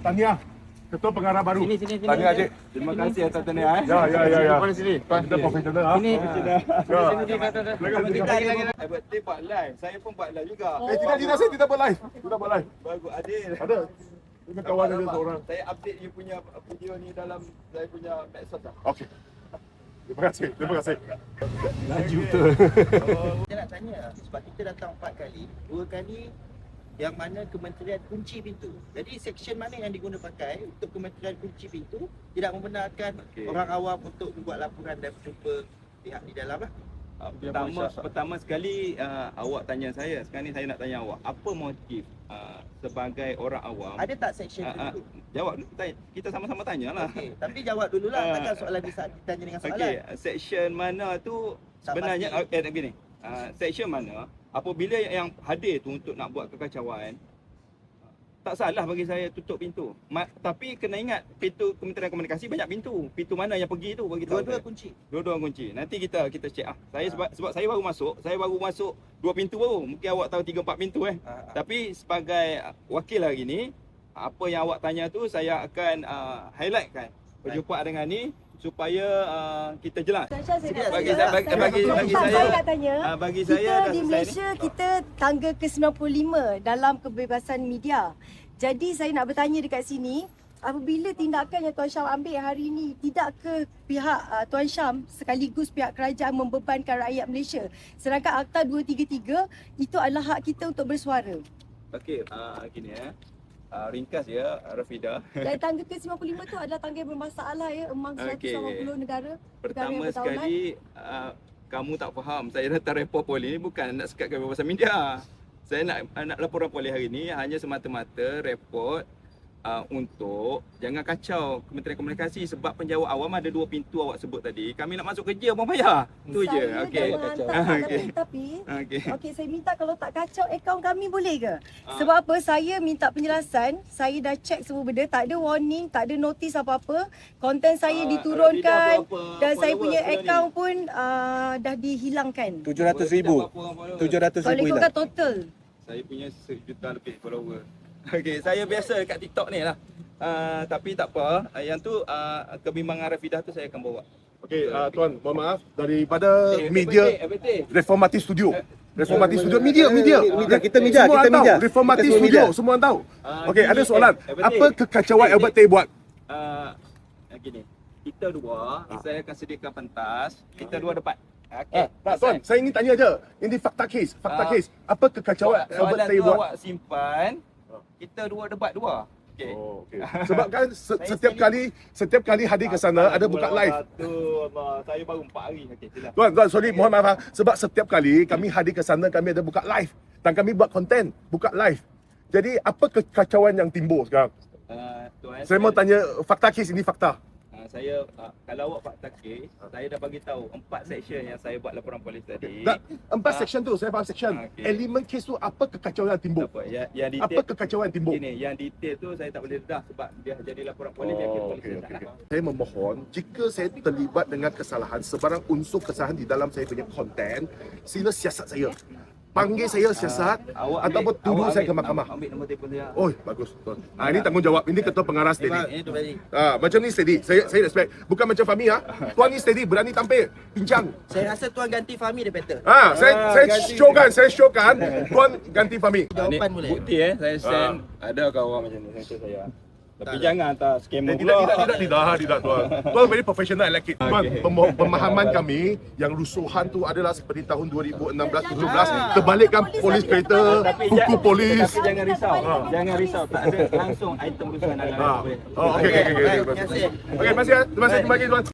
Tahniah Ketua Pengarah baru. Sini. Tahniah Adik. Terima kasih atas tahniah. Ya. Depan sini. Kita profesional ah. Sini. Sini. Birthday buat live. Saya pun buat live juga. Tidak saya tidak buat live. Tidak buat live. Bagus Adil. Ada. Dengan kawan dia seorang. Saya update you punya video ni dalam saya punya medsos lah. Okey. Terima kasih. Laju betul. Saya nak tanya, sebab kita datang 4 kali, 2 kali yang mana kementerian kunci pintu. Jadi seksyen mana yang diguna pakai untuk kementerian kunci pintu tidak membenarkan orang awam untuk membuat laporan dan berjumpa pihak di dalam lah. Pertama sekali awak tanya saya, sekarang ni saya nak tanya awak, apa motif sebagai orang awam? Ada tak seksyen itu? Jawab, kita sama-sama tanyalah. Okey, tapi jawab dululah, takkan soalan ditanya dengan soalan. Okey, section mana tu sebenarnya begini. Section mana apabila yang hadir tu untuk nak buat kekacauan, tak salah bagi saya tutup pintu. Tapi kena ingat pintu Kementerian Komunikasi banyak pintu. Pintu mana yang pergi tu bagi tahu. Dua-dua kunci. Dua-dua kunci. Nanti kita check Saya sebab saya baru masuk 2 pintu baru. Mungkin awak tahu 3-4 pintu Tapi sebagai wakil hari ni, apa yang awak tanya tu saya akan highlightkan perjumpaan dengan ni supaya kita jelas. Bagi saya kita di Malaysia kita tangga ke-95 dalam kebebasan media. Jadi saya nak bertanya dekat sini, apabila tindakan yang Tuan Syam ambil hari ini, tidak ke pihak Tuan Syam sekaligus pihak kerajaan membebankan rakyat Malaysia? Sedangkan Akta 233 itu adalah hak kita untuk bersuara. Okey, gini ringkas ya Rafidah. Dan tangga ke-95 tu adalah tangga yang bermasalah ya, among 180 negara. Pertama sekali kamu tak faham, saya datang report polis ni bukan nak sekat kebebasan media. Saya nak laporan polis hari ni hanya semata-mata report untuk jangan kacau Kementerian Komunikasi sebab penjawab awam ada 2 pintu awak sebut tadi. Kami nak masuk kerja pun payah. Tu je. Okey. Okey, saya minta kalau tak kacau akaun kami boleh ke? Sebab apa? Saya minta penjelasan, saya dah check semua benda, tak ada warning, tak ada notis apa-apa. Konten saya diturunkan dan saya punya akaun pun dah dihilangkan. 700,000 Kalau ikutkan total. Saya punya 1 juta lebih follower. Okey, saya biasa dekat TikTok ni lah. Tapi tak apa, yang tu kebimbangan Rafidah tu saya akan bawa. Okey, Tuan, mohon maaf daripada media Reformati Studio. Reformati Studio media. Kita media. Reformati Studio semua orang tahu. Okey, ada soalan. Apa kekacauan Albert Tay buat? Gini. Kita dua, saya akan sediakan pentas. Kita dua depan. Okey. Tak, Tuan, saya ingin tanya je. Ini fakta kes. Apa kekacauan Albert Tay buat? Awak simpan. Kita dua debat dua. Okey. Okay. Sebab kan setiap kali hadir ke sana ada buka live. Saya baru 4 hari. Okey, silakan. Tuan, sorry, mohon maaf. Sebab setiap kali kami hadir ke sana kami ada buka live dan kami buat konten buka live. Jadi apa kekacauan yang timbul sekarang? Saya mau tanya fakta kes, ini fakta. Saya kalau awak fakta kes, saya dah bagi tahu 4 section yang saya buat laporan polis tadi. 4 section tu, saya faham section. Elemen kes tu apa kekacauan yang timbul? Yang detail, apa kekacauan yang timbul? Gini, yang detail tu saya tak boleh dedah sebab dia jadi laporan polis dia polis. Saya memohon jika saya terlibat dengan kesalahan, sebarang unsur kesalahan di dalam saya punya konten, sila siasat saya. Panggil saya siasat ataupun tuduh saya ke mahkamah. Ambil nombor telefon dia. Oh, bagus. Ini tanggungjawab. Ini ketua pengarah steady. Macam ni steady. Saya respect. Bukan macam Fahmi Tuan ni steady, berani tampil, bincang. Saya rasa Tuan ganti Fahmi dia better. Saya showkan Tuan ganti Fahmi. Jawapan boleh. Bukti saya send ada kawan macam ni saya. Tapi jangan hantar scammer pula. Tidak Tuan. Tuan very professional, I like it. Tuan, pemahaman kami yang rusuhan tu adalah seperti tahun 2016-17, terbalikkan polis kereta, hukum polis. Tapi jangan risau. Tak ada langsung item rusuhan dalam. Okey. Terima kasih Tuan.